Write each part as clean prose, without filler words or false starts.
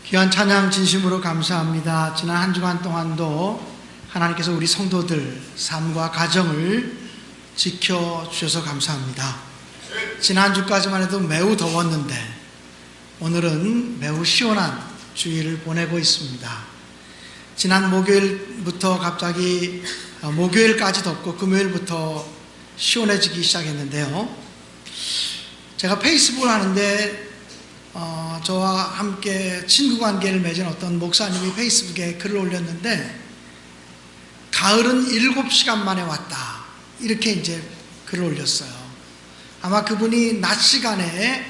귀한 찬양 진심으로 감사합니다. 지난 한 주간 동안도 하나님께서 우리 성도들 삶과 가정을 지켜주셔서 감사합니다. 지난 주까지만 해도 매우 더웠는데 오늘은 매우 시원한 주일을 보내고 있습니다. 지난 목요일부터 갑자기 목요일까지 덥고 금요일부터 시원해지기 시작했는데요. 제가 페이스북을 하는데 저와 함께 친구 관계를 맺은 어떤 목사님이 페이스북에 글을 올렸는데 가을은 7시간 만에 왔다, 이렇게 이제 글을 올렸어요. 아마 그분이 낮 시간에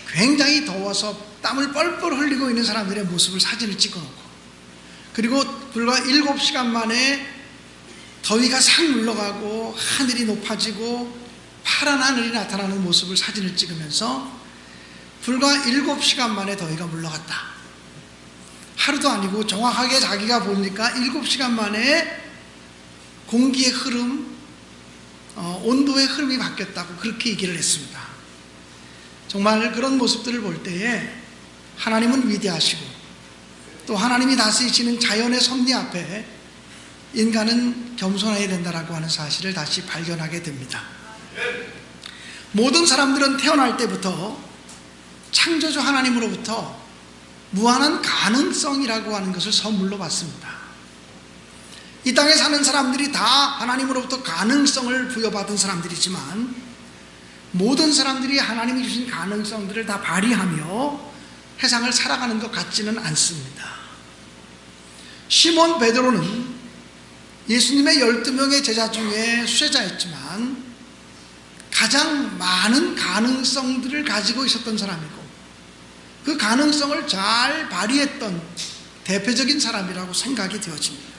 굉장히 더워서 땀을 뻘뻘 흘리고 있는 사람들의 모습을 사진을 찍어놓고, 그리고 불과 7시간 만에 더위가 싹 물러가고 하늘이 높아지고 파란 하늘이 나타나는 모습을 사진을 찍으면서 불과 7시간 만에 더위가 물러갔다. 하루도 아니고 정확하게 자기가 보니까 7시간 만에 공기의 흐름, 온도의 흐름이 바뀌었다고 그렇게 얘기를 했습니다. 정말 그런 모습들을 볼 때에 하나님은 위대하시고 또 하나님이 다스리시는 자연의 섭리 앞에 인간은 겸손해야 된다라고 하는 사실을 다시 발견하게 됩니다. 모든 사람들은 태어날 때부터 창조주 하나님으로부터 무한한 가능성이라고 하는 것을 선물로 받습니다. 이 땅에 사는 사람들이 다 하나님으로부터 가능성을 부여받은 사람들이지만 모든 사람들이 하나님이 주신 가능성들을 다 발휘하며 세상을 살아가는 것 같지는 않습니다. 시몬 베드로는 예수님의 12명의 제자 중에 수제자였지만 가장 많은 가능성들을 가지고 있었던 사람이고 그 가능성을 잘 발휘했던 대표적인 사람이라고 생각이 되어집니다.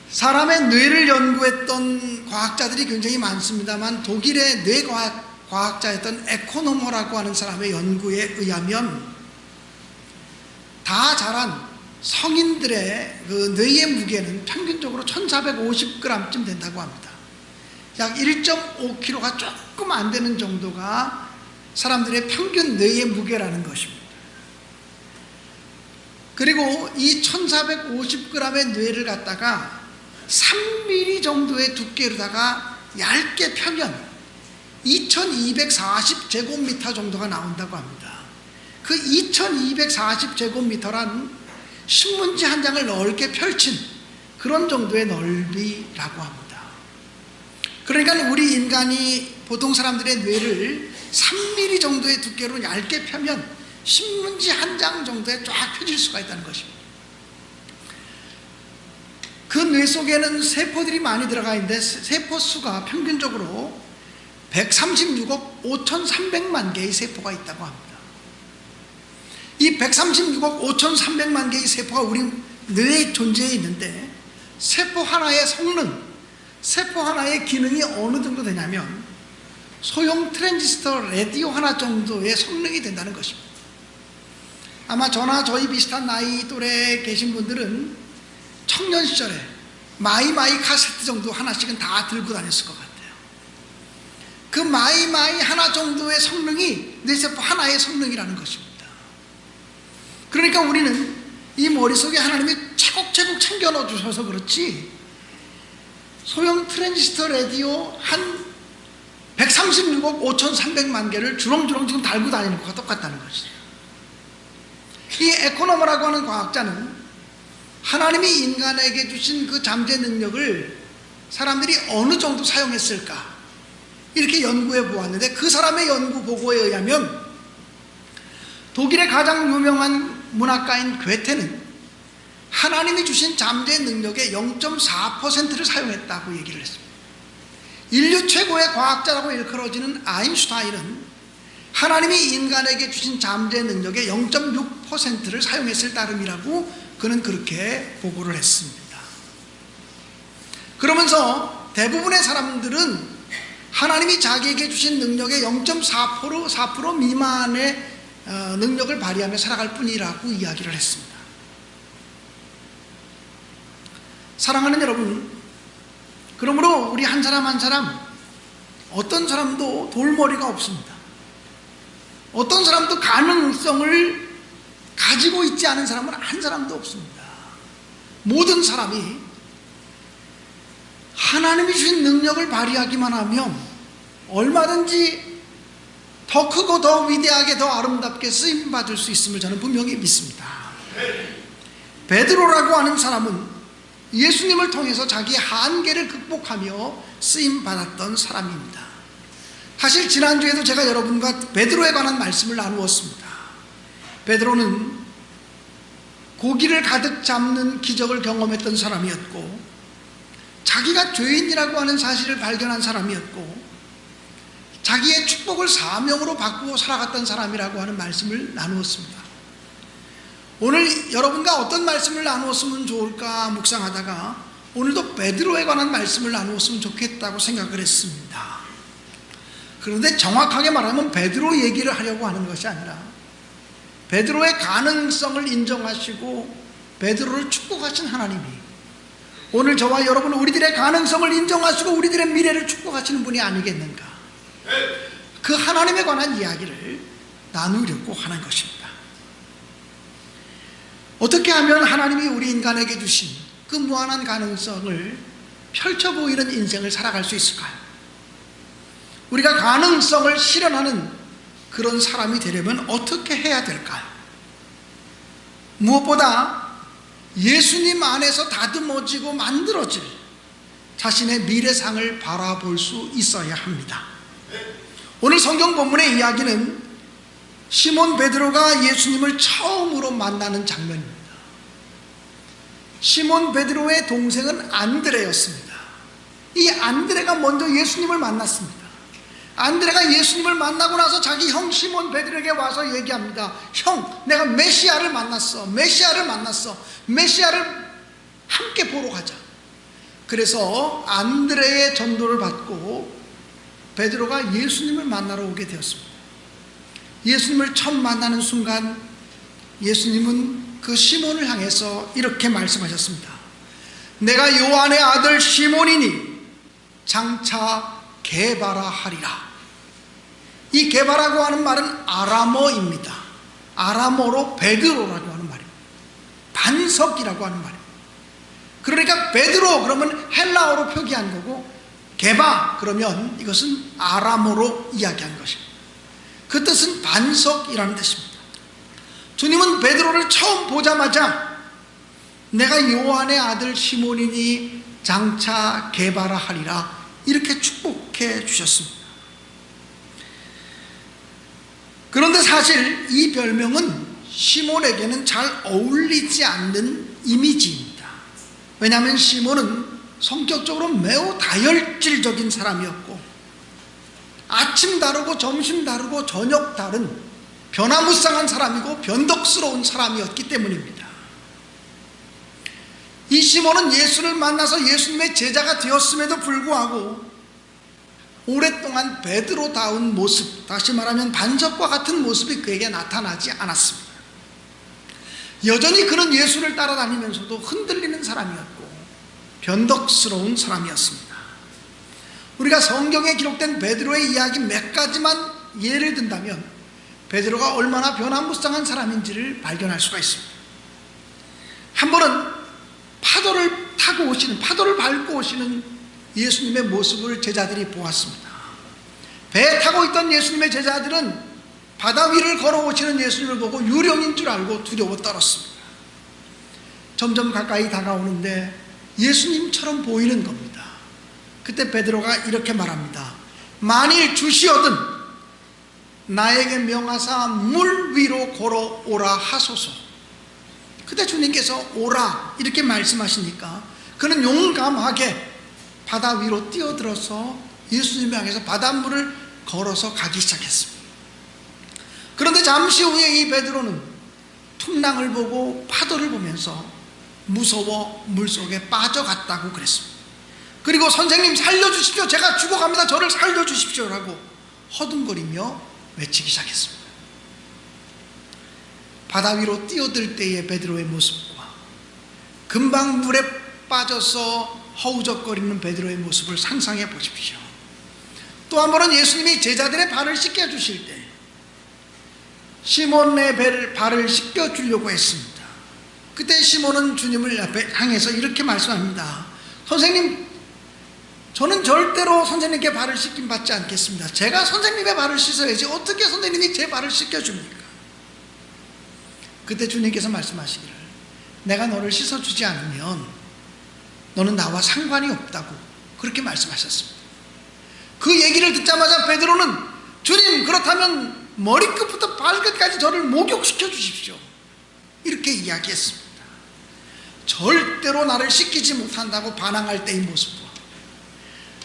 사람의 뇌를 연구했던 과학자들이 굉장히 많습니다만 독일의 뇌과학자였던 에코노모라고 하는 사람의 연구에 의하면 다 자란 성인들의 그 뇌의 무게는 평균적으로 1450g쯤 된다고 합니다. 약 1.5kg가 조금 안 되는 정도가 사람들의 평균 뇌의 무게라는 것입니다. 그리고 이 1450g의 뇌를 갖다가 3mm 정도의 두께로다가 얇게 펴면 2240제곱미터 정도가 나온다고 합니다. 그 2240제곱미터란 신문지 한 장을 넓게 펼친 그런 정도의 넓이라고 합니다. 그러니까 우리 인간이 보통 사람들의 뇌를 3mm 정도의 두께로 얇게 펴면 신문지 한 장 정도에 쫙 펴질 수가 있다는 것입니다. 그 뇌 속에는 세포들이 많이 들어가 있는데 세포 수가 평균적으로 136억 5,300만 개의 세포가 있다고 합니다. 이 136억 5,300만 개의 세포가 우리 뇌에 존재해 있는데 세포 하나의 성능, 세포 하나의 기능이 어느 정도 되냐면 소형 트랜지스터 라디오 하나 정도의 성능이 된다는 것입니다. 아마 저나 저희 비슷한 나이 또래에 계신 분들은 청년 시절에 마이마이 카세트 정도 하나씩은 다 들고 다녔을 것 같아요. 그 마이마이 하나 정도의 성능이 뇌세포 하나의 성능이라는 것입니다. 그러니까 우리는 이 머릿속에 하나님이 차곡차곡 챙겨 넣어주셔서 그렇지 소형 트랜지스터 라디오 한 136억 5,300만 개를 주렁주렁 지금 달고 다니는 것과 똑같다는 것이죠. 이 에코노머라고 하는 과학자는 하나님이 인간에게 주신 그 잠재 능력을 사람들이 어느 정도 사용했을까 이렇게 연구해 보았는데 그 사람의 연구 보고에 의하면 독일의 가장 유명한 문학가인 괴테는 하나님이 주신 잠재 능력의 0.4%를 사용했다고 얘기를 했습니다. 인류 최고의 과학자라고 일컬어지는 아인슈타인은 하나님이 인간에게 주신 잠재 능력의 0.6%를 사용했을 따름이라고 그는 그렇게 보고를 했습니다. 그러면서 대부분의 사람들은 하나님이 자기에게 주신 능력의 0.4% 미만의 능력을 발휘하며 살아갈 뿐이라고 이야기를 했습니다. 사랑하는 여러분, 그러므로 우리 한 사람 한 사람 어떤 사람도 돌머리가 없습니다. 어떤 사람도 가능성을 가지고 있지 않은 사람은 한 사람도 없습니다. 모든 사람이 하나님이 주신 능력을 발휘하기만 하면 얼마든지 더 크고 더 위대하게 더 아름답게 쓰임받을 수 있음을 저는 분명히 믿습니다. 베드로라고 하는 사람은 예수님을 통해서 자기의 한계를 극복하며 쓰임받았던 사람입니다. 사실 지난주에도 제가 여러분과 베드로에 관한 말씀을 나누었습니다. 베드로는 고기를 가득 잡는 기적을 경험했던 사람이었고, 자기가 죄인이라고 하는 사실을 발견한 사람이었고, 자기의 축복을 사명으로 바꾸고 살아갔던 사람이라고 하는 말씀을 나누었습니다. 오늘 여러분과 어떤 말씀을 나누었으면 좋을까 묵상하다가 오늘도 베드로에 관한 말씀을 나누었으면 좋겠다고 생각을 했습니다. 그런데 정확하게 말하면 베드로 얘기를 하려고 하는 것이 아니라 베드로의 가능성을 인정하시고 베드로를 축복하신 하나님이 오늘 저와 여러분 우리들의 가능성을 인정하시고 우리들의 미래를 축복하시는 분이 아니겠는가, 그 하나님에 관한 이야기를 나누려고 하는 것입니다. 어떻게 하면 하나님이 우리 인간에게 주신 그 무한한 가능성을 펼쳐 보이는 인생을 살아갈 수 있을까요? 우리가 가능성을 실현하는 그런 사람이 되려면 어떻게 해야 될까요? 무엇보다 예수님 안에서 다듬어지고 만들어질 자신의 미래상을 바라볼 수 있어야 합니다. 오늘 성경 본문의 이야기는 시몬 베드로가 예수님을 처음으로 만나는 장면입니다. 시몬 베드로의 동생은 안드레였습니다. 이 안드레가 먼저 예수님을 만났습니다. 안드레가 예수님을 만나고 나서 자기 형 시몬 베드로에게 와서 얘기합니다. 형, 내가 메시아를 만났어. 메시아를 함께 보러 가자. 그래서 안드레의 전도를 받고 베드로가 예수님을 만나러 오게 되었습니다. 예수님을 처음 만나는 순간 예수님은 그 시몬을 향해서 이렇게 말씀하셨습니다. 내가 요한의 아들 시몬이니 장차 게바라 하리라. 이 게바라고 하는 말은 아람어입니다. 아람어로 베드로라고 하는 말입니다. 반석이라고 하는 말입니다. 그러니까 베드로 그러면 헬라어로 표기한 거고, 게바 그러면 이것은 아람어로 이야기한 것입니다. 그 뜻은 반석이라는 뜻입니다. 주님은 베드로를 처음 보자마자 내가 요한의 아들 시몬이니 장차 게바라 하리라 이렇게 축복해 주셨습니다. 그런데 사실 이 별명은 시몬에게는 잘 어울리지 않는 이미지입니다. 왜냐하면 시몬은 성격적으로 매우 다혈질적인 사람이었고, 아침 다르고 점심 다르고 저녁 다른 변화무쌍한 사람이고 변덕스러운 사람이었기 때문입니다. 이 시몬은 예수를 만나서 예수님의 제자가 되었음에도 불구하고 오랫동안 베드로다운 모습, 다시 말하면 반석과 같은 모습이 그에게 나타나지 않았습니다. 여전히 그는 예수를 따라다니면서도 흔들리는 사람이었고 변덕스러운 사람이었습니다. 우리가 성경에 기록된 베드로의 이야기 몇 가지만 예를 든다면 베드로가 얼마나 변화무쌍한 사람인지를 발견할 수가 있습니다. 한 번은 파도를 타고 오시는, 파도를 밟고 오시는 예수님의 모습을 제자들이 보았습니다. 배에 타고 있던 예수님의 제자들은 바다 위를 걸어오시는 예수님을 보고 유령인 줄 알고 두려워 떨었습니다. 점점 가까이 다가오는데 예수님처럼 보이는 겁니다. 그때 베드로가 이렇게 말합니다. 만일 주시거든 나에게 명하사 물 위로 걸어오라 하소서. 그때 주님께서 오라 이렇게 말씀하시니까 그는 용감하게 바다 위로 뛰어들어서 예수님을 향해서 바닷물을 걸어서 가기 시작했습니다. 그런데 잠시 후에 이 베드로는 풍랑을 보고 파도를 보면서 무서워 물속에 빠져갔다고 그랬습니다. 그리고 선생님 살려주십시오, 제가 죽어갑니다, 저를 살려주십시오 라고 허둥거리며 외치기 시작했습니다. 바다 위로 뛰어들 때의 베드로의 모습과 금방 물에 빠져서 허우적거리는 베드로의 모습을 상상해 보십시오. 또 한 번은 예수님이 제자들의 발을 씻겨 주실 때 시몬의 발을 씻겨주려고 했습니다. 그때 시몬은 주님을 앞에 향해서 이렇게 말씀합니다. 선생님, 저는 절대로 선생님께 발을 씻김 받지 않겠습니다. 제가 선생님의 발을 씻어야지 어떻게 선생님이 제 발을 씻겨줍니까? 그때 주님께서 말씀하시기를, 내가 너를 씻어주지 않으면 너는 나와 상관이 없다고 그렇게 말씀하셨습니다. 그 얘기를 듣자마자 베드로는, 주님, 그렇다면 머리끝부터 발끝까지 저를 목욕시켜 주십시오, 이렇게 이야기했습니다. 절대로 나를 씻기지 못한다고 반항할 때의 모습과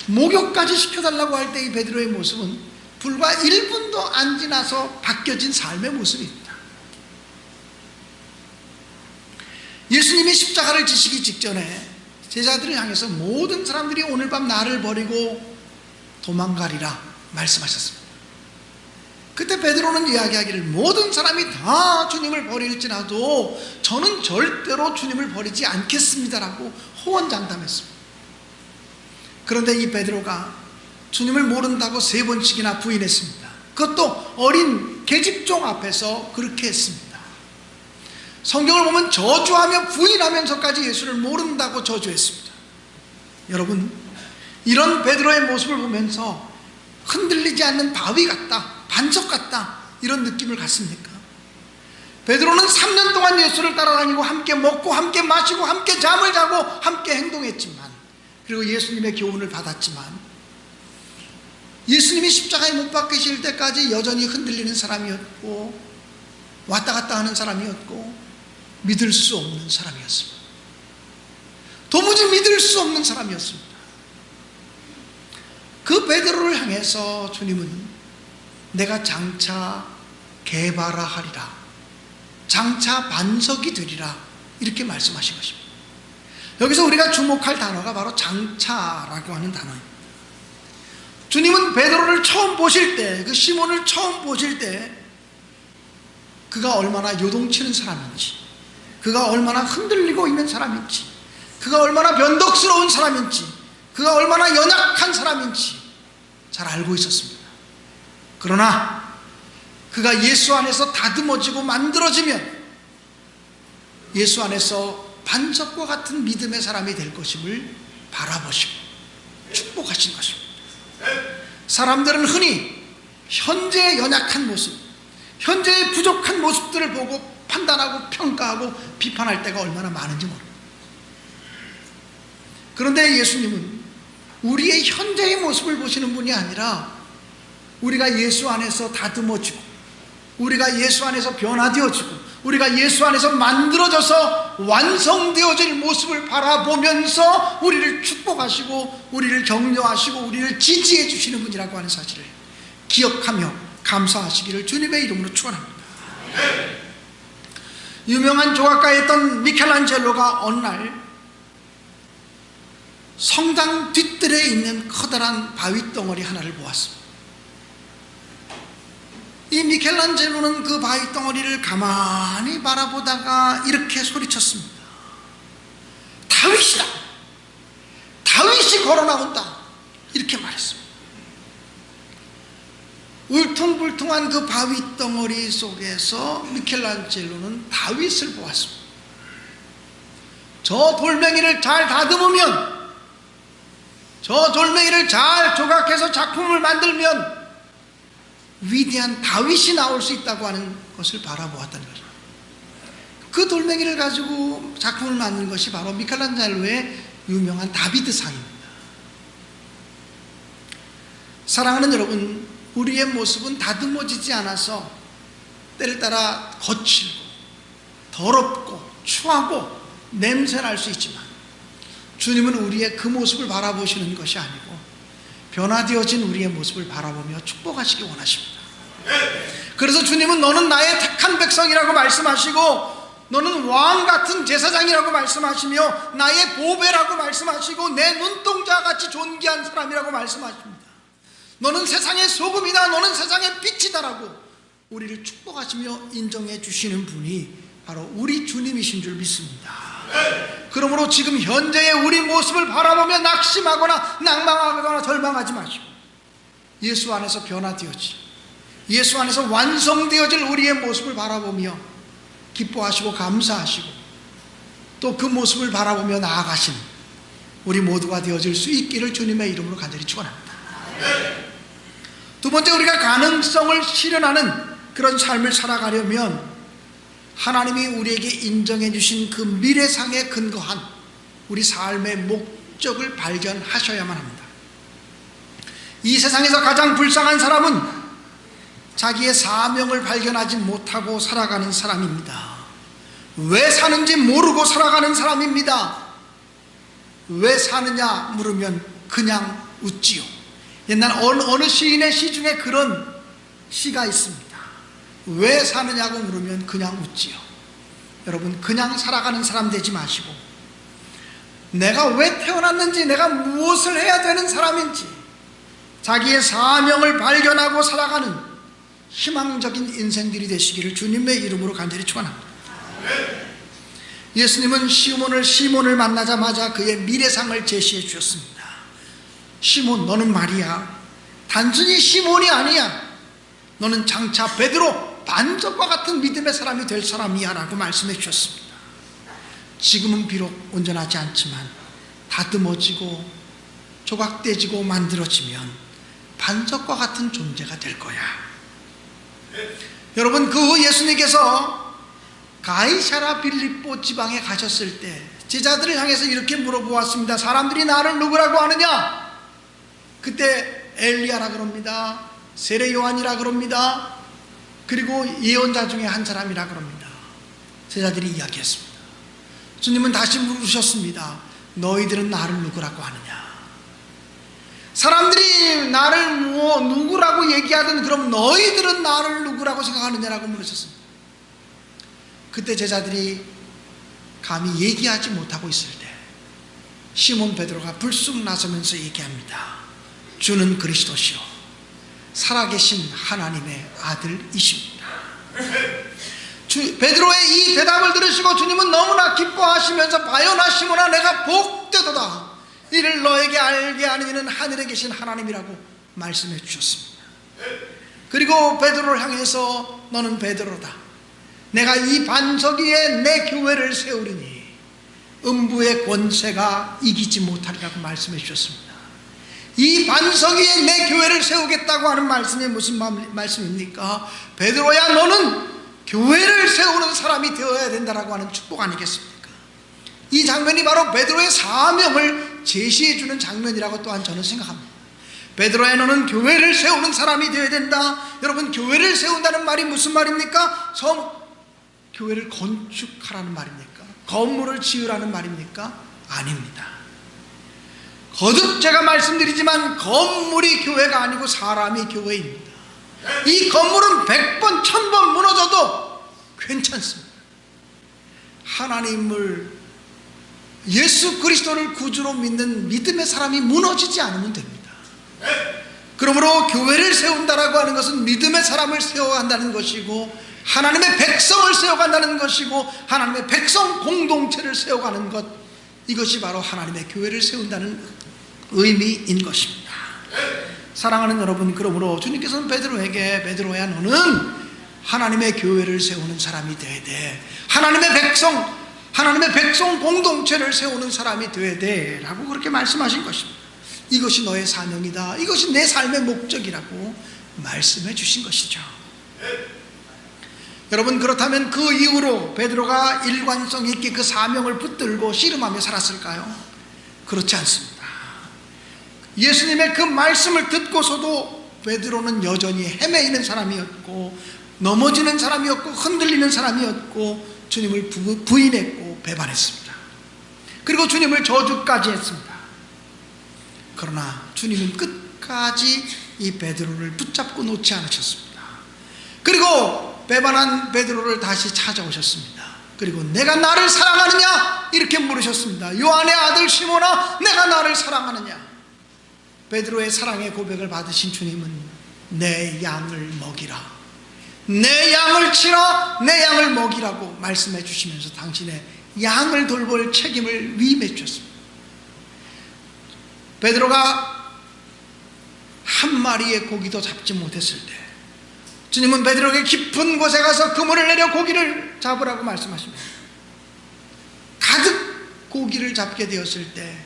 목욕까지 시켜달라고 할 때의 베드로의 모습은 불과 1분도 안 지나서 바뀌어진 삶의 모습입니다. 예수님이 십자가를 지시기 직전에 제자들을 향해서 모든 사람들이 오늘 밤 나를 버리고 도망가리라 말씀하셨습니다. 그때 베드로는 이야기하기를, 모든 사람이 다 주님을 버릴지라도 저는 절대로 주님을 버리지 않겠습니다라고 호언장담했습니다. 그런데 이 베드로가 주님을 모른다고 3번씩이나 부인했습니다. 그것도 어린 계집종 앞에서 그렇게 했습니다. 성경을 보면 저주하며 부인하면서까지 예수를 모른다고 저주했습니다. 여러분, 이런 베드로의 모습을 보면서 흔들리지 않는 바위 같다, 반석 같다, 이런 느낌을 갖습니까? 베드로는 3년 동안 예수를 따라다니고 함께 먹고 함께 마시고 함께 잠을 자고 함께 행동했지만, 그리고 예수님의 교훈을 받았지만, 예수님이 십자가에 못 박히실 때까지 여전히 흔들리는 사람이었고 왔다 갔다 하는 사람이었고 믿을 수 없는 사람이었습니다. 도무지 믿을 수 없는 사람이었습니다. 그 베드로를 향해서 주님은 내가 장차 개발하리라, 장차 반석이 되리라, 이렇게 말씀하신 것입니다. 여기서 우리가 주목할 단어가 바로 장차라고 하는 단어입니다. 주님은 베드로를 처음 보실 때, 그 시몬을 처음 보실 때 그가 얼마나 요동치는 사람인지, 그가 얼마나 흔들리고 있는 사람인지, 그가 얼마나 변덕스러운 사람인지, 그가 얼마나 연약한 사람인지 잘 알고 있었습니다. 그러나 그가 예수 안에서 다듬어지고 만들어지면 예수 안에서 반석과 같은 믿음의 사람이 될 것임을 바라보시고 축복하신 것입니다. 사람들은 흔히 현재의 연약한 모습, 현재의 부족한 모습들을 보고 판단하고 평가하고 비판할 때가 얼마나 많은지 모릅니다. 그런데 예수님은 우리의 현재의 모습을 보시는 분이 아니라 우리가 예수 안에서 다듬어지고 우리가 예수 안에서 변화되어지고 우리가 예수 안에서 만들어져서 완성되어질 모습을 바라보면서 우리를 축복하시고 우리를 격려하시고 우리를 지지해 주시는 분이라고 하는 사실을 기억하며 감사하시기를 주님의 이름으로 축원합니다. 유명한 조각가였던 미켈란젤로가 어느 날 성당 뒤뜰에 있는 커다란 바위덩어리 하나를 보았습니다. 이 미켈란젤로는 그 바위덩어리를 가만히 바라보다가 이렇게 소리쳤습니다. 다윗이다! 다윗이 걸어 나온다! 이렇게 말했습니다. 울퉁불퉁한 그 바위덩어리 속에서 미켈란젤로는 다윗을 보았습니다. 저 돌멩이를 잘 다듬으면, 저 돌멩이를 잘 조각해서 작품을 만들면 위대한 다윗이 나올 수 있다고 하는 것을 바라보았다는 거죠. 그 돌멩이를 가지고 작품을 만든 것이 바로 미켈란젤로의 유명한 다비드상입니다. 사랑하는 여러분, 우리의 모습은 다듬어지지 않아서 때를 따라 거칠고 더럽고 추하고 냄새날 수 있지만 주님은 우리의 그 모습을 바라보시는 것이 아니고 변화되어진 우리의 모습을 바라보며 축복하시기 원하십니다. 그래서 주님은 너는 나의 택한 백성이라고 말씀하시고 너는 왕같은 제사장이라고 말씀하시며 나의 보배라고 말씀하시고 내 눈동자같이 존귀한 사람이라고 말씀하십니다. 너는 세상의 소금이다, 너는 세상의 빛이다라고 우리를 축복하시며 인정해 주시는 분이 바로 우리 주님이신 줄 믿습니다. 그러므로 지금 현재의 우리 모습을 바라보며 낙심하거나 낭망하거나 절망하지 마시고 예수 안에서 변화되어지 예수 안에서 완성되어질 우리의 모습을 바라보며 기뻐하시고 감사하시고 또 그 모습을 바라보며 나아가신 우리 모두가 되어질 수 있기를 주님의 이름으로 간절히 축원합니다. 두 번째, 우리가 가능성을 실현하는 그런 삶을 살아가려면 하나님이 우리에게 인정해 주신 그 미래상에 근거한 우리 삶의 목적을 발견하셔야만 합니다. 이 세상에서 가장 불쌍한 사람은 자기의 사명을 발견하지 못하고 살아가는 사람입니다. 왜 사는지 모르고 살아가는 사람입니다. 왜 사느냐 물으면 그냥 웃지요. 옛날 어느 시인의 시 중에 그런 시가 있습니다. 왜 사느냐고 물으면 그냥 웃지요. 여러분, 그냥 살아가는 사람 되지 마시고 내가 왜 태어났는지, 내가 무엇을 해야 되는 사람인지 자기의 사명을 발견하고 살아가는 희망적인 인생들이 되시기를 주님의 이름으로 간절히 축원합니다. 예수님은 시몬을 만나자마자 그의 미래상을 제시해 주셨습니다. 시몬, 너는 말이야 단순히 시몬이 아니야. 너는 장차 베드로, 반석과 같은 믿음의 사람이 될 사람이야 라고 말씀해 주셨습니다. 지금은 비록 온전하지 않지만 다듬어지고 조각되지고 만들어지면 반석과 같은 존재가 될 거야. 여러분, 그 후 예수님께서 가이사라 빌립보 지방에 가셨을 때 제자들을 향해서 이렇게 물어보았습니다. 사람들이 나를 누구라고 하느냐? 그때 엘리야라 그럽니다. 세례 요한이라 그럽니다. 그리고 예언자 중에 한 사람이라 그럽니다. 제자들이 이야기했습니다. 주님은 다시 물으셨습니다. 너희들은 나를 누구라고 하느냐? 사람들이 나를 누구라고 얘기하든 그럼 너희들은 나를 누구라고 생각하느냐라고 물으셨습니다. 그때 제자들이 감히 얘기하지 못하고 있을 때 시몬 베드로가 불쑥 나서면서 얘기합니다. 주는 그리스도시요 살아계신 하나님의 아들이십니다. 베드로의 이 대답을 들으시고 주님은 너무나 기뻐하시면서 바요나 시몬아, 내가 복되도다. 이를 너에게 알게 하는 이는 하늘에 계신 하나님이라고 말씀해 주셨습니다. 그리고 베드로를 향해서 너는 베드로다. 내가 이 반석 위에 내 교회를 세우리니 음부의 권세가 이기지 못하리라고 말씀해 주셨습니다. 이 반석 위에 내 교회를 세우겠다고 하는 말씀이 무슨 말씀입니까? 베드로야, 너는 교회를 세우는 사람이 되어야 된다라고 하는 축복 아니겠습니까? 이 장면이 바로 베드로의 사명을 제시해 주는 장면이라고 또한 저는 생각합니다. 베드로야, 너는 교회를 세우는 사람이 되어야 된다. 여러분, 교회를 세운다는 말이 무슨 말입니까? 교회를 건축하라는 말입니까? 건물을 지으라는 말입니까? 아닙니다. 거듭 제가 말씀드리지만 건물이 교회가 아니고 사람이 교회입니다. 이 건물은 100번 1000번 무너져도 괜찮습니다. 하나님을, 예수 그리스도를 구주로 믿는 믿음의 사람이 무너지지 않으면 됩니다. 그러므로 교회를 세운다라고 하는 것은 믿음의 사람을 세워야 한다는 것이고 하나님의 백성을 세워간다는 것이고 하나님의 백성 공동체를 세워가는 것, 이것이 바로 하나님의 교회를 세운다는 의미인 것입니다. 사랑하는 여러분, 그러므로 주님께서는 베드로에게 베드로야, 너는 하나님의 교회를 세우는 사람이 되어야 돼. 하나님의 백성 공동체를 세우는 사람이 되어야 돼 라고 그렇게 말씀하신 것입니다. 이것이 너의 사명이다. 이것이 내 삶의 목적이라고 말씀해 주신 것이죠. 여러분, 그렇다면 그 이후로 베드로가 일관성 있게 그 사명을 붙들고 씨름하며 살았을까요? 그렇지 않습니다. 예수님의 그 말씀을 듣고서도 베드로는 여전히 헤매이는 사람이었고 넘어지는 사람이었고 흔들리는 사람이었고 주님을 부인했고 배반했습니다. 그리고 주님을 저주까지 했습니다. 그러나 주님은 끝까지 이 베드로를 붙잡고 놓지 않으셨습니다. 그리고 배반한 베드로를 다시 찾아오셨습니다. 그리고 내가 나를 사랑하느냐? 이렇게 물으셨습니다. 요한의 아들 시몬아, 내가 나를 사랑하느냐? 베드로의 사랑의 고백을 받으신 주님은 내 양을 먹이라, 내 양을 치라, 내 양을 먹이라고 말씀해 주시면서 당신의 양을 돌볼 책임을 위임해 주셨습니다. 베드로가 한 마리의 고기도 잡지 못했을 때 주님은 베드로에게 깊은 곳에 가서 그물을 내려 고기를 잡으라고 말씀하십니다. 가득 고기를 잡게 되었을 때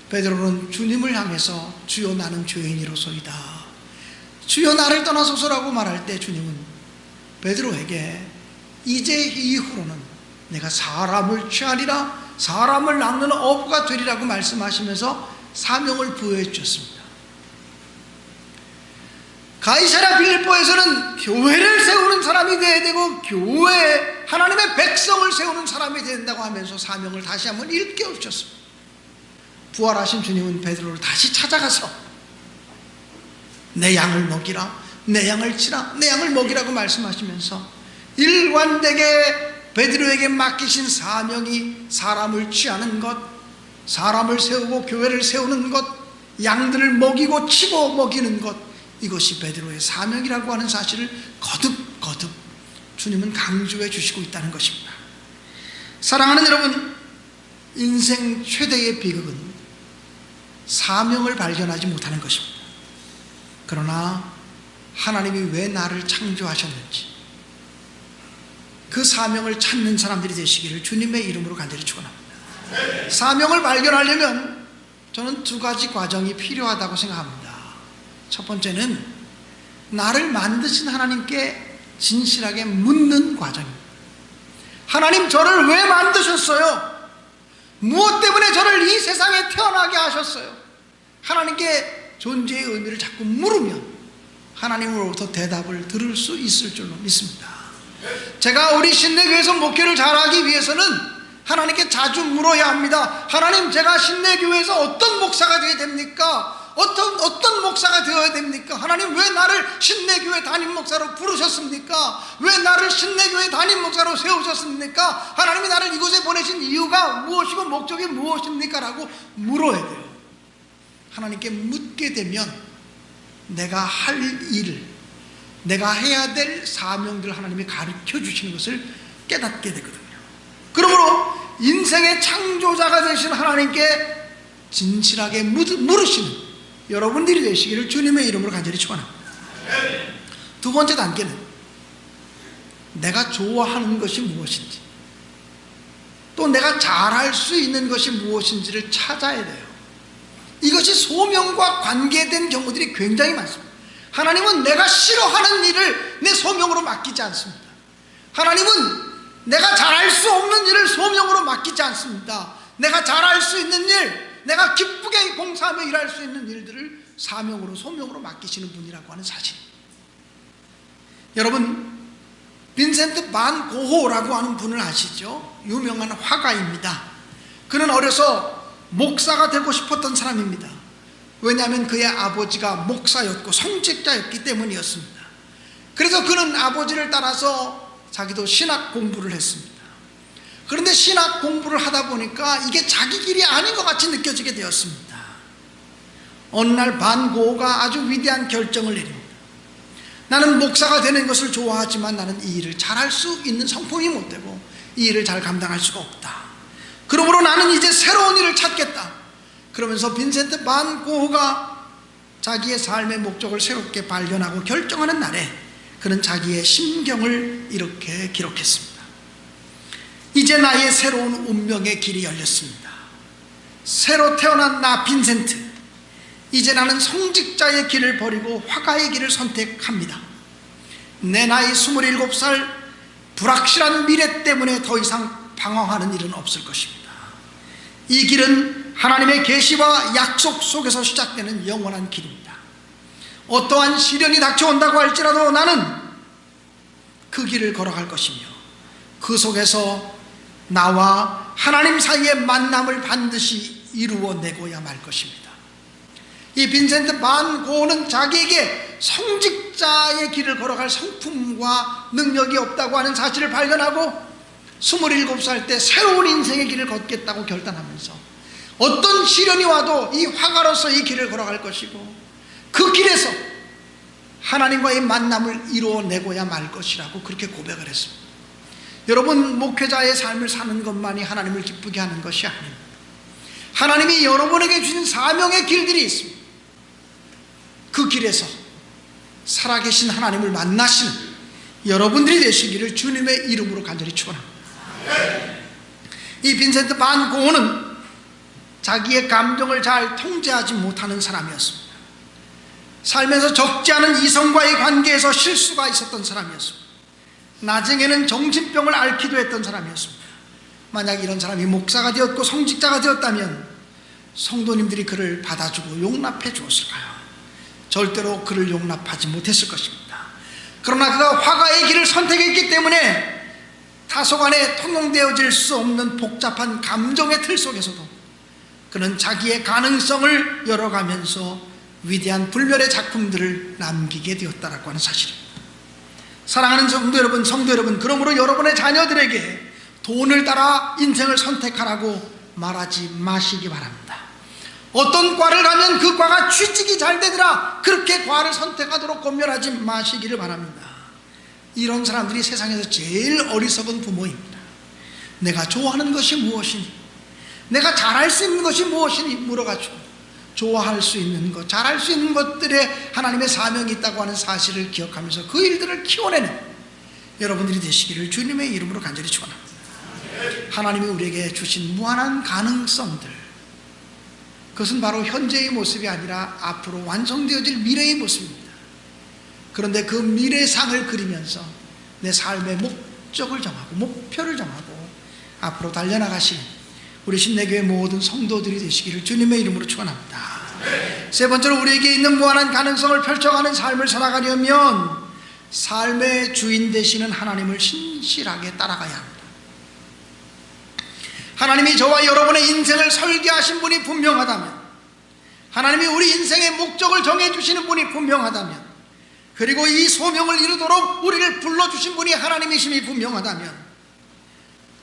베드로는 주님을 향해서 주여 나는 죄인이로소이다, 주여 나를 떠나소서라고 말할 때 주님은 베드로에게 이제 이후로는 내가 사람을 취하리라, 사람을 낚는 어부가 되리라고 말씀하시면서 사명을 부여해 주셨습니다. 가이사랴 빌립보에서는 교회를 세우는 사람이 되어야 되고 교회 하나님의 백성을 세우는 사람이 된다고 하면서 사명을 다시 한번 일깨워 주셨습니다. 부활하신 주님은 베드로를 다시 찾아가서 내 양을 먹이라, 내 양을 치라, 내 양을 먹이라고 말씀하시면서 일관되게 베드로에게 맡기신 사명이 사람을 취하는 것, 사람을 세우고 교회를 세우는 것, 양들을 먹이고 치고 먹이는 것, 이것이 베드로의 사명이라고 하는 사실을 거듭거듭 주님은 강조해 주시고 있다는 것입니다. 사랑하는 여러분, 인생 최대의 비극은 사명을 발견하지 못하는 것입니다. 그러나 하나님이 왜 나를 창조하셨는지 그 사명을 찾는 사람들이 되시기를 주님의 이름으로 간절히 축원합니다. 사명을 발견하려면 저는 두 가지 과정이 필요하다고 생각합니다. 첫 번째는 나를 만드신 하나님께 진실하게 묻는 과정입니다. 하나님, 저를 왜 만드셨어요? 무엇 때문에 저를 이 세상에 태어나게 하셨어요? 하나님께 존재의 의미를 자꾸 물으면 하나님으로부터 대답을 들을 수 있을 줄로 믿습니다. 제가 우리 신내교회에서 목회를 잘하기 위해서는 하나님께 자주 물어야 합니다. 하나님, 제가 신내교회에서 어떤 목사가 되어야 됩니까? 어떤 목사가 되어야 됩니까? 하나님, 왜 나를 신내교회 담임 목사로 부르셨습니까? 왜 나를 신내교회 담임 목사로 세우셨습니까? 하나님이 나를 이곳에 보내신 이유가 무엇이고 목적이 무엇입니까? 라고 물어야 돼요. 하나님께 묻게 되면 내가 할 일, 내가 해야 될 사명들 하나님이 가르쳐 주시는 것을 깨닫게 되거든요. 그러므로 인생의 창조자가 되신 하나님께 진실하게 물으시는 여러분들이 되시기를 주님의 이름으로 간절히 축원합니다. 두 번째 단계는 내가 좋아하는 것이 무엇인지, 또 내가 잘할 수 있는 것이 무엇인지를 찾아야 돼요. 이것이 소명과 관계된 경우들이 굉장히 많습니다. 하나님은 내가 싫어하는 일을 내 소명으로 맡기지 않습니다. 하나님은 내가 잘할 수 없는 일을 소명으로 맡기지 않습니다. 내가 잘할 수 있는 일, 내가 기쁘게 봉사하며 일할 수 있는 일들을 사명으로, 소명으로 맡기시는 분이라고 하는 사실입니다. 여러분, 빈센트 반 고호라고 하는 분을 아시죠? 유명한 화가입니다. 그는 어려서 목사가 되고 싶었던 사람입니다. 왜냐하면 그의 아버지가 목사였고 성직자였기 때문이었습니다. 그래서 그는 아버지를 따라서 자기도 신학 공부를 했습니다. 그런데 신학 공부를 하다 보니까 이게 자기 길이 아닌 것 같이 느껴지게 되었습니다. 어느 날 반 고호가 아주 위대한 결정을 내립니다. 나는 목사가 되는 것을 좋아하지만 나는 이 일을 잘할 수 있는 성품이 못 되고 이 일을 잘 감당할 수가 없다. 그러므로 나는 이제 새로운 일을 찾겠다. 그러면서 빈센트 반 고호가 자기의 삶의 목적을 새롭게 발견하고 결정하는 날에 그는 자기의 심경을 이렇게 기록했습니다. 이제 나의 새로운 운명의 길이 열렸습니다. 새로 태어난 나 빈센트, 이제 나는 성직자의 길을 버리고 화가의 길을 선택합니다. 내 나이 27살, 불확실한 미래 때문에 더 이상 방황하는 일은 없을 것입니다. 이 길은 하나님의 계시와 약속 속에서 시작되는 영원한 길입니다. 어떠한 시련이 닥쳐온다고 할지라도 나는 그 길을 걸어갈 것이며 그 속에서 나와 하나님 사이의 만남을 반드시 이루어내고야 말 것입니다. 이 빈센트 반 고호는 자기에게 성직자의 길을 걸어갈 성품과 능력이 없다고 하는 사실을 발견하고 27살 때 새로운 인생의 길을 걷겠다고 결단하면서 어떤 시련이 와도 이 화가로서 이 길을 걸어갈 것이고 그 길에서 하나님과의 만남을 이루어내고야 말 것이라고 그렇게 고백을 했습니다. 여러분, 목회자의 삶을 사는 것만이 하나님을 기쁘게 하는 것이 아닙니다. 하나님이 여러분에게 주신 사명의 길들이 있습니다. 그 길에서 살아계신 하나님을 만나시는 여러분들이 되시기를 주님의 이름으로 간절히 축원합니다. 이 빈센트 반 고흐는 자기의 감정을 잘 통제하지 못하는 사람이었습니다. 살면서 적지 않은 이성과의 관계에서 실수가 있었던 사람이었습니다. 나중에는 정신병을 앓기도 했던 사람이었습니다. 만약 이런 사람이 목사가 되었고 성직자가 되었다면 성도님들이 그를 받아주고 용납해 주었을까요? 절대로 그를 용납하지 못했을 것입니다. 그러나 그가 화가의 길을 선택했기 때문에 다소간에 통용되어질 수 없는 복잡한 감정의 틀 속에서도 그는 자기의 가능성을 열어가면서 위대한 불멸의 작품들을 남기게 되었다라고 하는 사실입니다. 사랑하는 성도 여러분, 그러므로 여러분의 자녀들에게 돈을 따라 인생을 선택하라고 말하지 마시기 바랍니다. 어떤 과를 가면 그 과가 취직이 잘 되더라, 그렇게 과를 선택하도록 권면하지 마시기를 바랍니다. 이런 사람들이 세상에서 제일 어리석은 부모입니다. 내가 좋아하는 것이 무엇이니, 내가 잘할 수 있는 것이 무엇이니 물어가지고 좋아할 수 있는 것, 잘할 수 있는 것들에 하나님의 사명이 있다고 하는 사실을 기억하면서 그 일들을 키워내는 여러분들이 되시기를 주님의 이름으로 간절히 축원합니다. 하나님이 우리에게 주신 무한한 가능성들, 그것은 바로 현재의 모습이 아니라 앞으로 완성되어질 미래의 모습입니다. 그런데 그 미래상을 그리면서 내 삶의 목적을 정하고 목표를 정하고 앞으로 달려나가시는 우리 신내교회 모든 성도들이 되시기를 주님의 이름으로 축원합니다. 세 번째로, 우리에게 있는 무한한 가능성을 펼쳐가는 삶을 살아가려면 삶의 주인 되시는 하나님을 신실하게 따라가야 합니다. 하나님이 저와 여러분의 인생을 설계하신 분이 분명하다면, 하나님이 우리 인생의 목적을 정해주시는 분이 분명하다면, 그리고 이 소명을 이루도록 우리를 불러주신 분이 하나님이심이 분명하다면,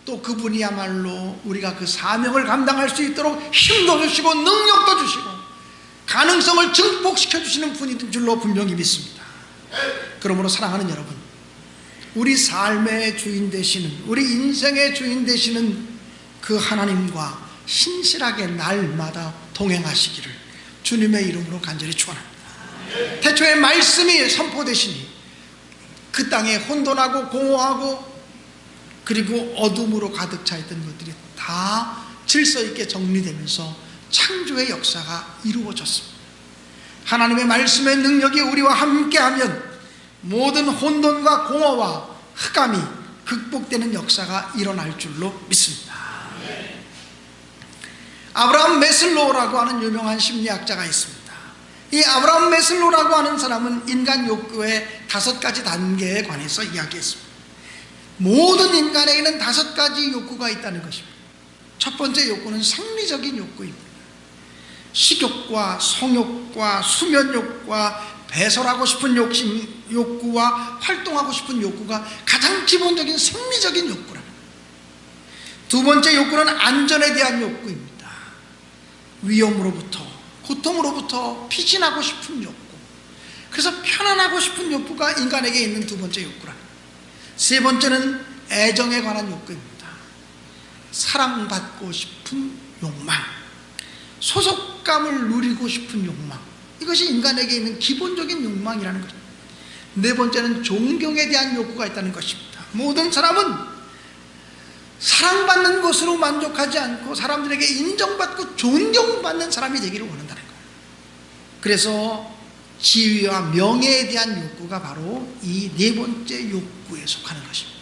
또 그분이야말로 우리가 그 사명을 감당할 수 있도록 힘도 주시고 능력도 주시고 가능성을 증폭시켜 주시는 분인 줄로 분명히 믿습니다. 그러므로 사랑하는 여러분, 우리 삶의 주인 되시는, 우리 인생의 주인 되시는 그 하나님과 신실하게 날마다 동행하시기를 주님의 이름으로 간절히 축원합니다. 태초에 말씀이 선포되시니 그 땅에 혼돈하고 공허하고 그리고 어둠으로 가득 차 있던 것들이 다 질서 있게 정리되면서 창조의 역사가 이루어졌습니다. 하나님의 말씀의 능력이 우리와 함께하면 모든 혼돈과 공허와 흑암이 극복되는 역사가 일어날 줄로 믿습니다. 아브라함 메슬로우라고 하는 유명한 심리학자가 있습니다. 이 아브라함 메슬로우라고 하는 사람은 인간 욕구의 5가지 단계에 관해서 이야기했습니다. 모든 인간에게는 5가지 욕구가 있다는 것입니다. 첫 번째 욕구는 생리적인 욕구입니다. 식욕과 성욕과 수면욕과 배설하고 싶은 욕구와 활동하고 싶은 욕구가 가장 기본적인 생리적인 욕구랍니다. 두 번째 욕구는 안전에 대한 욕구입니다. 위험으로부터, 고통으로부터 피신하고 싶은 욕구, 그래서 편안하고 싶은 욕구가 인간에게 있는 두 번째 욕구랍니다. 세 번째는 애정에 관한 욕구입니다. 사랑받고 싶은 욕망, 소속감을 누리고 싶은 욕망, 이것이 인간에게 있는 기본적인 욕망이라는 것입니다. 네 번째는 존경에 대한 욕구가 있다는 것입니다. 모든 사람은 사랑받는 것으로 만족하지 않고 사람들에게 인정받고 존경받는 사람이 되기를 원한다는 거예요. 그래서 지위와 명예에 대한 욕구가 바로 이 네 번째 욕구에 속하는 것입니다.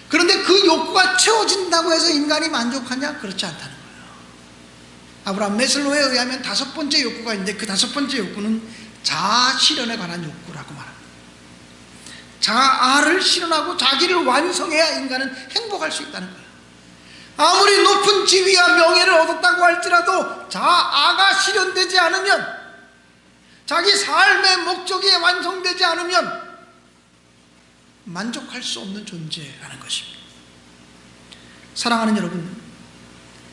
그런데 그 욕구가 채워진다고 해서 인간이 만족하냐? 그렇지 않다는 거예요. 아브라함 메슬로우에 의하면 5번째 욕구가 있는데 그 5번째 욕구는 자아 실현에 관한 욕구라고 말합니다. 자아를 실현하고 자기를 완성해야 인간은 행복할 수 있다는 거예요. 아무리 높은 지위와 명예를 얻었다고 할지라도 자아가 실현되지 않으면, 자기 삶의 목적이 완성되지 않으면 만족할 수 없는 존재라는 것입니다. 사랑하는 여러분,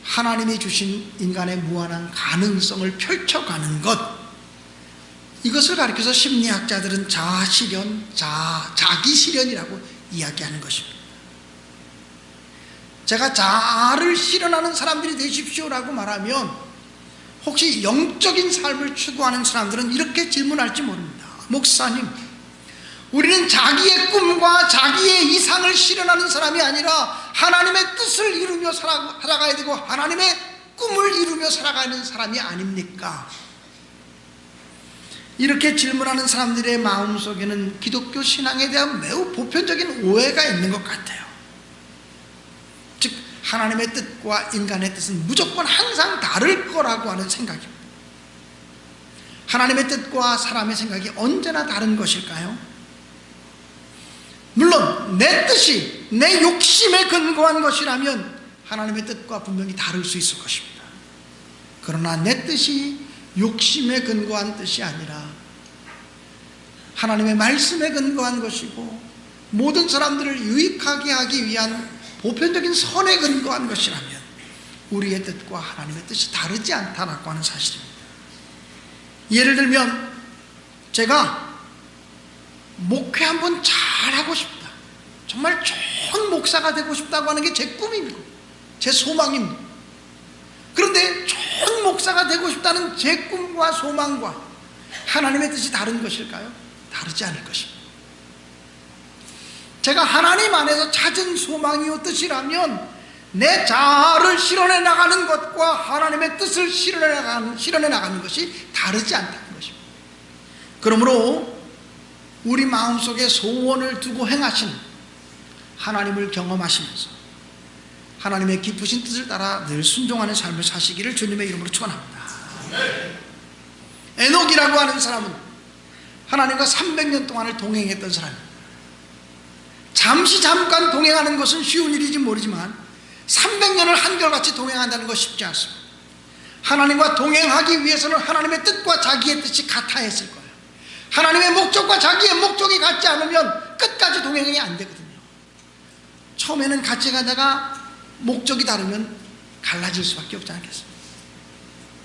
하나님이 주신 인간의 무한한 가능성을 펼쳐가는 것, 이것을 가리켜서 심리학자들은 자아실현, 자기실현이라고 이야기하는 것입니다. 제가 자아를 실현하는 사람들이 되십시오라고 말하면 혹시 영적인 삶을 추구하는 사람들은 이렇게 질문할지 모릅니다. 목사님, 우리는 자기의 꿈과 자기의 이상을 실현하는 사람이 아니라 하나님의 뜻을 이루며 살아가야 되고 하나님의 꿈을 이루며 살아가는 사람이 아닙니까? 이렇게 질문하는 사람들의 마음속에는 기독교 신앙에 대한 매우 보편적인 오해가 있는 것 같아요. 즉 하나님의 뜻과 인간의 뜻은 무조건 항상 다를 거라고 하는 생각입니다. 하나님의 뜻과 사람의 생각이 언제나 다른 것일까요? 물론 내 뜻이 내 욕심에 근거한 것이라면 하나님의 뜻과 분명히 다를 수 있을 것입니다. 그러나 내 뜻이 욕심에 근거한 뜻이 아니라 하나님의 말씀에 근거한 것이고 모든 사람들을 유익하게 하기 위한 보편적인 선에 근거한 것이라면 우리의 뜻과 하나님의 뜻이 다르지 않다라고 하는 사실입니다. 예를 들면 제가 목회 한번 잘하고 싶다, 정말 좋은 목사가 되고 싶다고 하는 게 제 꿈입니다. 제 소망입니다. 그런데 좋은 목사가 되고 싶다는 제 꿈과 소망과 하나님의 뜻이 다른 것일까요? 다르지 않을 것입니다. 제가 하나님 안에서 찾은 소망이요 뜻이라면 내 자아를 실현해 나가는 것과 하나님의 뜻을 실현해 나가는 것이 다르지 않다는 것입니다. 그러므로 우리 마음속에 소원을 두고 행하신 하나님을 경험하시면서 하나님의 기쁘신 뜻을 따라 늘 순종하는 삶을 사시기를 주님의 이름으로 축원합니다. 에녹이라고 하는 사람은 하나님과 300년 동안을 동행했던 사람입니다. 잠깐 동행하는 것은 쉬운 일인지 모르지만 300년을 한결같이 동행한다는 것이 쉽지 않습니다. 하나님과 동행하기 위해서는 하나님의 뜻과 자기의 뜻이 같아야 했을 거예요. 하나님의 목적과 자기의 목적이 같지 않으면 끝까지 동행이 안 되거든요. 처음에는 같이 가다가 목적이 다르면 갈라질 수밖에 없지 않겠습니까?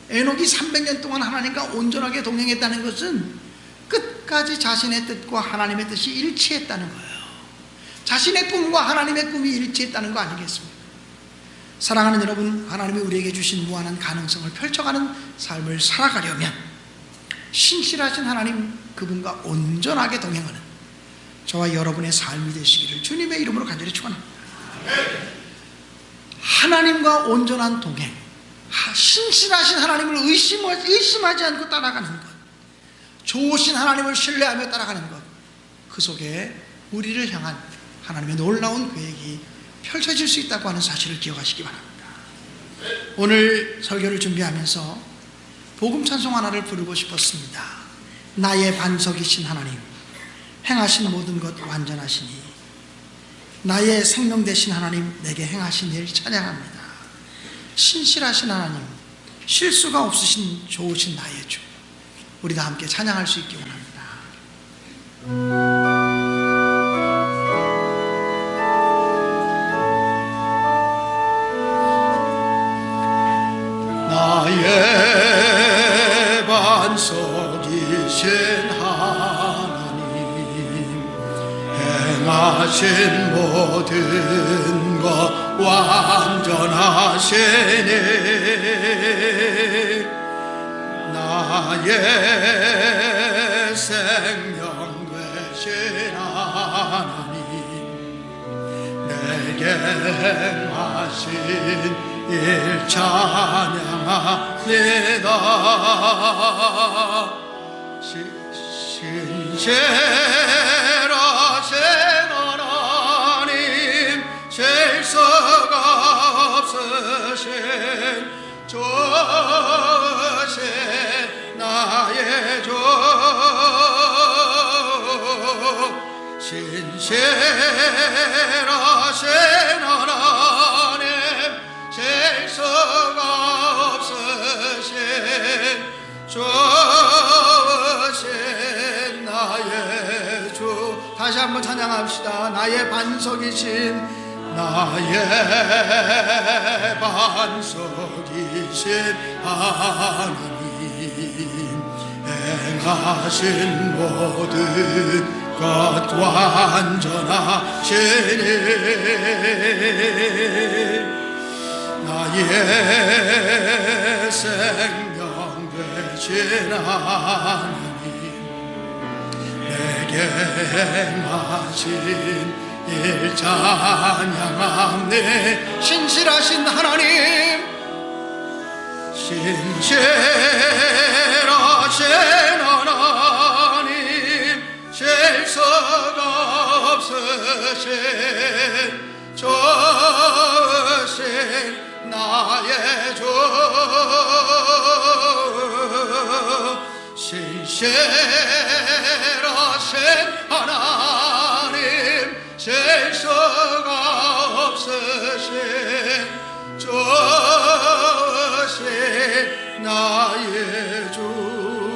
에녹이 300년 동안 하나님과 온전하게 동행했다는 것은 끝까지 자신의 뜻과 하나님의 뜻이 일치했다는 거예요. 자신의 꿈과 하나님의 꿈이 일치했다는 거 아니겠습니까? 사랑하는 여러분, 하나님이 우리에게 주신 무한한 가능성을 펼쳐가는 삶을 살아가려면 신실하신 하나님 그분과 온전하게 동행하는 저와 여러분의 삶이 되시기를 주님의 이름으로 간절히 축원합니다. 하나님과 온전한 동행, 신실하신 하나님을 의심하지 않고 따라가는 것, 좋으신 하나님을 신뢰하며 따라가는 것, 그 속에 우리를 향한 하나님의 놀라운 계획이 펼쳐질 수 있다고 하는 사실을 기억하시기 바랍니다. 오늘 설교를 준비하면서 복음 찬송 하나를 부르고 싶었습니다. 나의 반석이신 하나님, 행하신 모든 것 완전하시니 나의 생명 되신 하나님, 내게 행하신 일 찬양합니다. 신실하신 하나님, 실수가 없으신 좋으신 나의 주, 우리 다 함께 찬양할 수 있기 원합니다. 나의 반석이신 하나님, 행하신 모든 것 완전하시니 나의 생명 되신 하나님, 내게 행하신 일 찬양합니다. 신실하신 하나님, 실수가 없으신 좋으신 나의 주, 신실하신 하나님, 실수가 없으신 좋으신 나의 주. 다시 한번 찬양합시다. 나의 반석이신, 나의 반석이신 하나님, 행하신 모든 것 완전하시니 나의 생명 되신 하나님, 내게 행하신 일 찬양합네. 신실하신 하나님, 신실하신 하나님, 실수가 없으신 좋으신 나의 주, 신실하신 하나님, 실수가 없으신 좋으신 나의 주.